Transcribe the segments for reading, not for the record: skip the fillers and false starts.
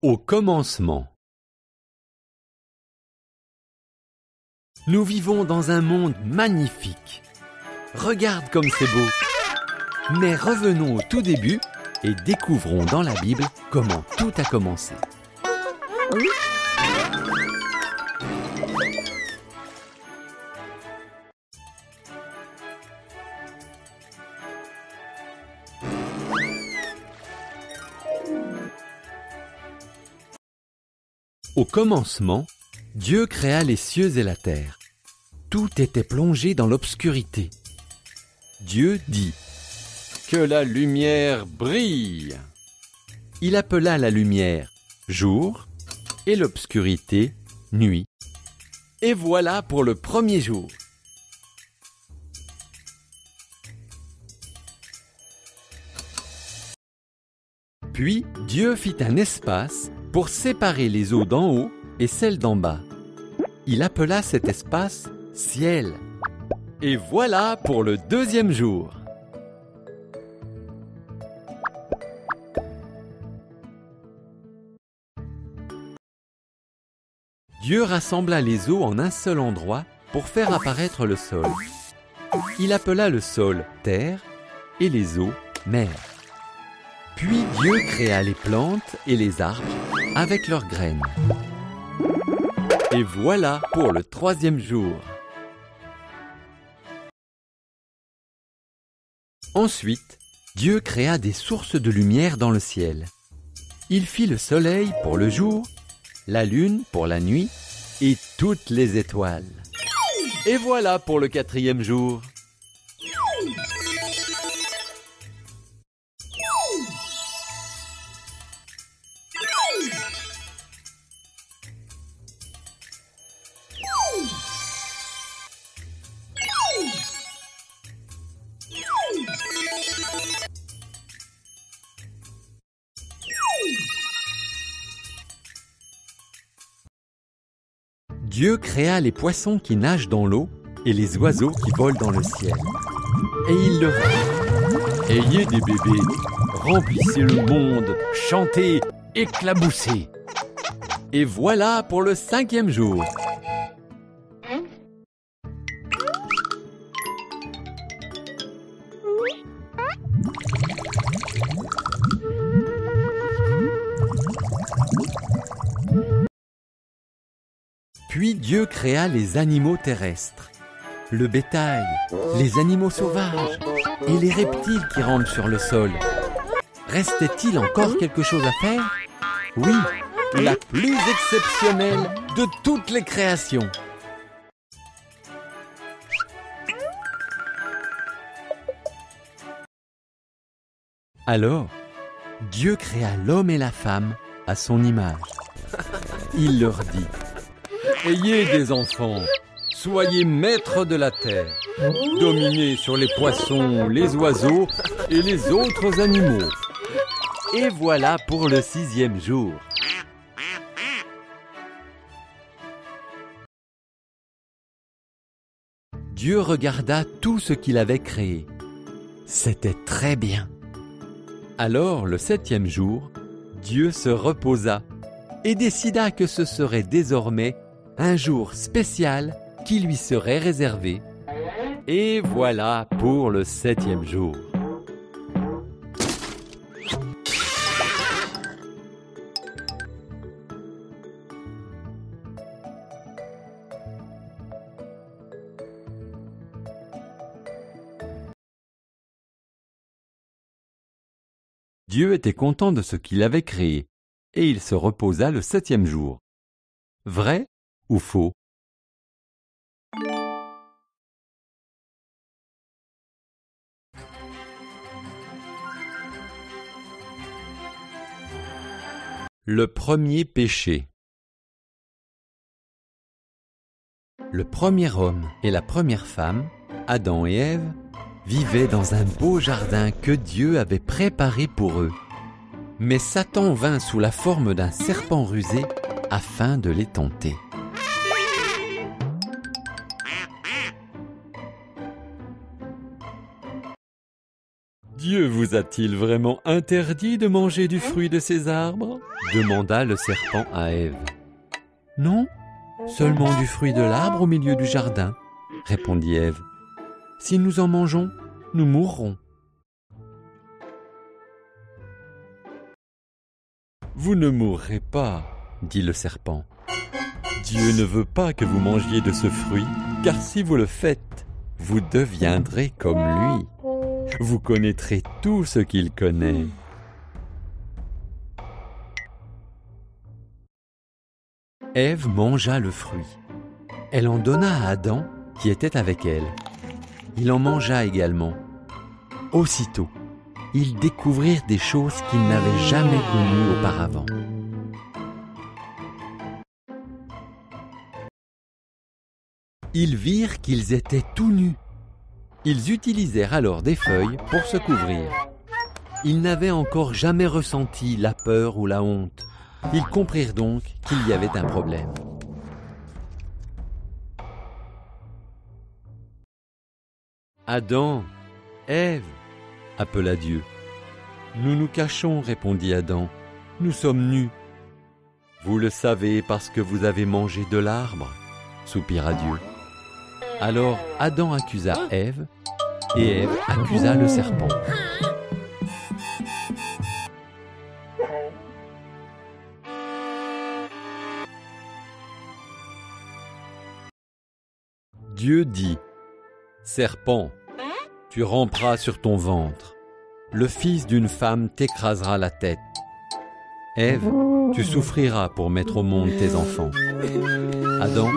Au commencement. Nous vivons dans un monde magnifique. Regarde comme c'est beau. Mais revenons au tout début et découvrons dans la Bible comment tout a commencé. Au commencement, Dieu créa les cieux et la terre. Tout était plongé dans l'obscurité. Dieu dit « Que la lumière brille !» Il appela la lumière « jour » et l'obscurité « nuit ». Et voilà pour le premier jour. Puis Dieu fit un espace pour séparer les eaux d'en haut et celles d'en bas. Il appela cet espace « ciel ». Et voilà pour le deuxième jour. Dieu rassembla les eaux en un seul endroit pour faire apparaître le sol. Il appela le sol « terre » et les eaux « mer ». Puis Dieu créa les plantes et les arbres avec leurs graines. Et voilà pour le troisième jour. Ensuite, Dieu créa des sources de lumière dans le ciel. Il fit le soleil pour le jour, la lune pour la nuit et toutes les étoiles. Et voilà pour le quatrième jour. Dieu créa les poissons qui nagent dans l'eau et les oiseaux qui volent dans le ciel. Et il leur dit « Ayez des bébés, remplissez le monde, chantez, éclaboussez. » Et voilà pour le cinquième jour. Puis Dieu créa les animaux terrestres, le bétail, les animaux sauvages et les reptiles qui rampent sur le sol. Restait-il encore quelque chose à faire? Oui, la plus exceptionnelle de toutes les créations. Alors, Dieu créa l'homme et la femme à son image. Il leur dit: ayez des enfants, soyez maîtres de la terre, dominez sur les poissons, les oiseaux et les autres animaux. Et voilà pour le sixième jour. Dieu regarda tout ce qu'il avait créé. C'était très bien. Alors, le septième jour, Dieu se reposa et décida que ce serait désormais un jour spécial qui lui serait réservé. Et voilà pour le septième jour. Dieu était content de ce qu'il avait créé, et il se reposa le septième jour. Vrai ou faux? Le premier péché. Le premier homme et la première femme, Adam et Ève, vivaient dans un beau jardin que Dieu avait préparé pour eux. Mais Satan vint sous la forme d'un serpent rusé afin de les tenter. Dieu vous a-t-il vraiment interdit de manger du fruit de ces arbres? Demanda le serpent à Ève. Non, seulement du fruit de l'arbre au milieu du jardin, répondit Ève. Si nous en mangeons, nous mourrons. Vous ne mourrez pas, dit le serpent. Dieu ne veut pas que vous mangiez de ce fruit, car si vous le faites, vous deviendrez comme lui. Vous connaîtrez tout ce qu'il connaît. Ève mangea le fruit. Elle en donna à Adam, qui était avec elle. Il en mangea également. Aussitôt, ils découvrirent des choses qu'ils n'avaient jamais connues auparavant. Ils virent qu'ils étaient tout nus. Ils utilisèrent alors des feuilles pour se couvrir. Ils n'avaient encore jamais ressenti la peur ou la honte. Ils comprirent donc qu'il y avait un problème. Adam, Ève, appela Dieu. Nous nous cachons, répondit Adam. Nous sommes nus. Vous le savez parce que vous avez mangé de l'arbre, soupira Dieu. Alors Adam accusa Ève, et Ève accusa le serpent. Dieu dit, « Serpent, tu ramperas sur ton ventre. Le fils d'une femme t'écrasera la tête. Ève, tu souffriras pour mettre au monde tes enfants. Adam,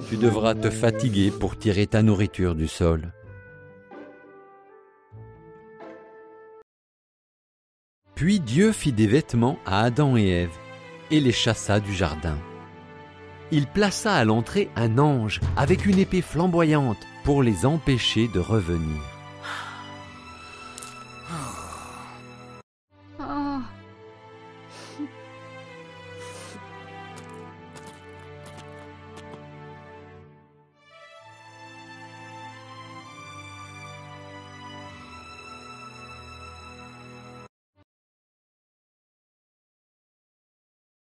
tu devras te fatiguer pour tirer ta nourriture du sol. » Puis Dieu fit des vêtements à Adam et Ève et les chassa du jardin. Il plaça à l'entrée un ange avec une épée flamboyante pour les empêcher de revenir.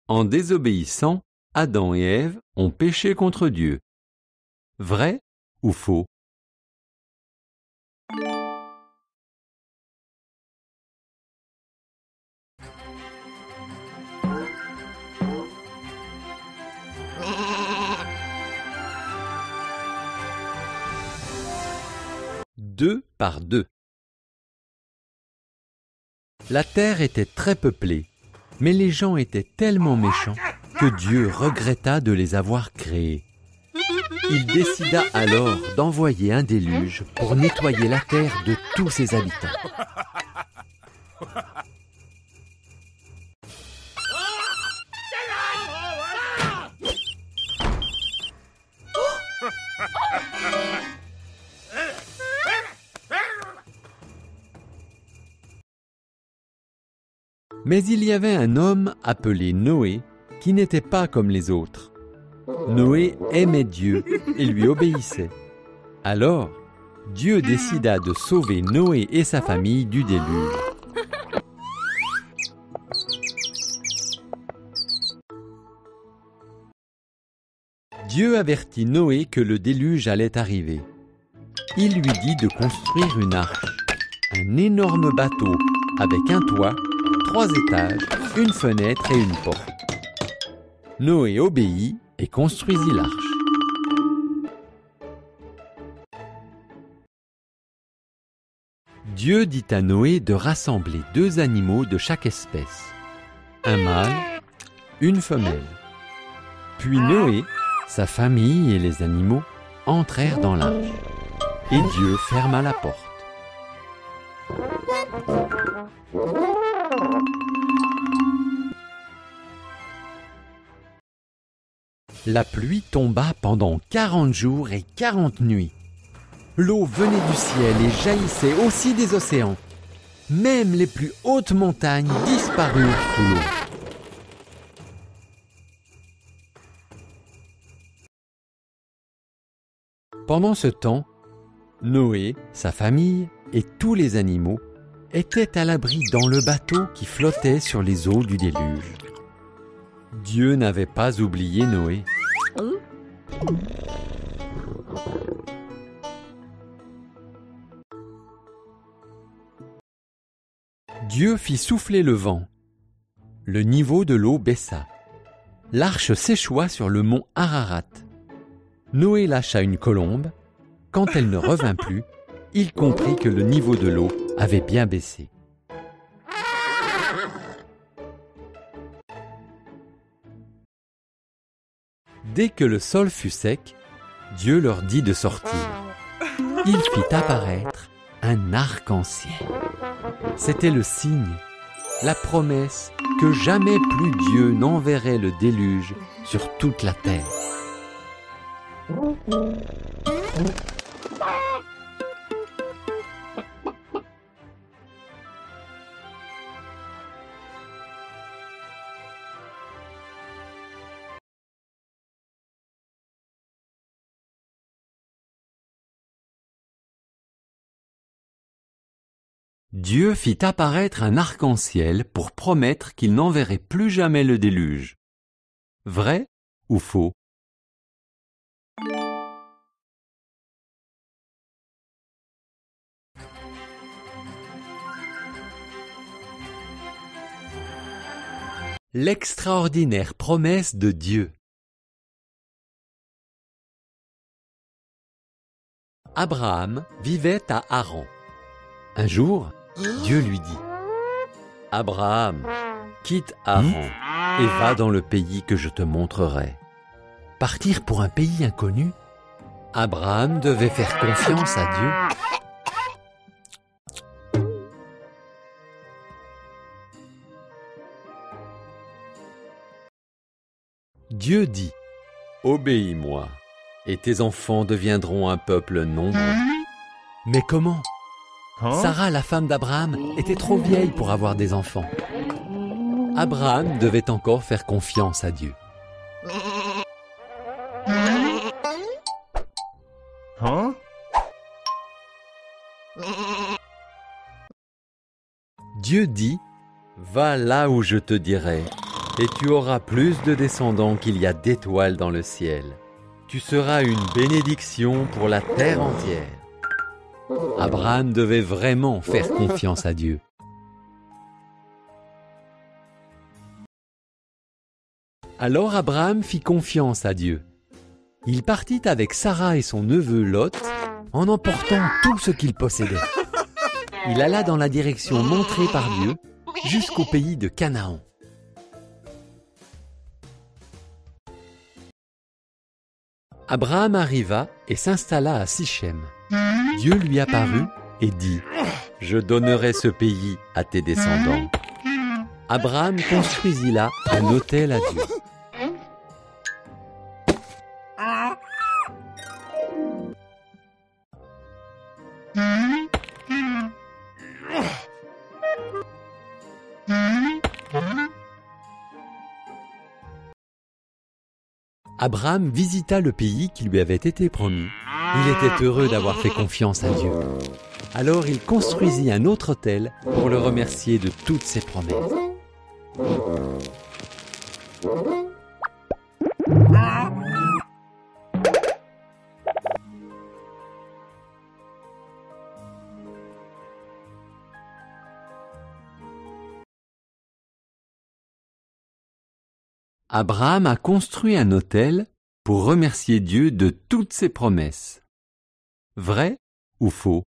En désobéissant, Adam et Ève ont péché contre Dieu. Vrai ou faux? Deux par deux. La terre était très peuplée, mais les gens étaient tellement méchants que Dieu regretta de les avoir créés. Il décida alors d'envoyer un déluge pour nettoyer la terre de tous ses habitants. Mais il y avait un homme appelé Noé qui n'était pas comme les autres. Noé aimait Dieu et lui obéissait. Alors, Dieu décida de sauver Noé et sa famille du déluge. Dieu avertit Noé que le déluge allait arriver. Il lui dit de construire une arche, un énorme bateau avec un toit, 3 étages, une fenêtre et une porte. Noé obéit et construisit l'arche. Dieu dit à Noé de rassembler 2 animaux de chaque espèce, un mâle, une femelle. Puis Noé, sa famille et les animaux entrèrent dans l'arche, et Dieu ferma la porte. La pluie tomba pendant 40 jours et 40 nuits. L'eau venait du ciel et jaillissait aussi des océans. Même les plus hautes montagnes disparurent sous l'eau. Pendant ce temps, Noé, sa famille et tous les animaux était à l'abri dans le bateau qui flottait sur les eaux du déluge. Dieu n'avait pas oublié Noé. Dieu fit souffler le vent. Le niveau de l'eau baissa. L'arche s'échoua sur le mont Ararat. Noé lâcha une colombe. Quand elle ne revint plus, il comprit que le niveau de l'eau avait bien baissé. Dès que le sol fut sec, Dieu leur dit de sortir. Il fit apparaître un arc-en-ciel. C'était le signe, la promesse que jamais plus Dieu n'enverrait le déluge sur toute la terre. Dieu fit apparaître un arc-en-ciel pour promettre qu'il n'enverrait plus jamais le déluge. Vrai ou faux? L'extraordinaire promesse de Dieu. Abraham vivait à Haran. Un jour, Dieu lui dit : « Abraham, quitte Haran et va dans le pays que je te montrerai. » Partir pour un pays inconnu? Abraham devait faire confiance à Dieu. Dieu dit : « Obéis-moi, et tes enfants deviendront un peuple nombreux. » Mais comment? Sarah, la femme d'Abraham, était trop vieille pour avoir des enfants. Abraham devait encore faire confiance à Dieu. Dieu dit : « Va là où je te dirai, et tu auras plus de descendants qu'il y a d'étoiles dans le ciel. Tu seras une bénédiction pour la terre entière. » Abraham devait vraiment faire confiance à Dieu. Alors Abraham fit confiance à Dieu. Il partit avec Sarah et son neveu Lot, en emportant tout ce qu'il possédait. Il alla dans la direction montrée par Dieu, jusqu'au pays de Canaan. Abraham arriva et s'installa à Sichem. Dieu lui apparut et dit : « Je donnerai ce pays à tes descendants. » Abraham construisit là un autel à Dieu. Abraham visita le pays qui lui avait été promis. Il était heureux d'avoir fait confiance à Dieu. Alors il construisit un autre autel pour le remercier de toutes ses promesses. Abraham a construit un autel pour remercier Dieu de toutes ses promesses. Vrai ou faux?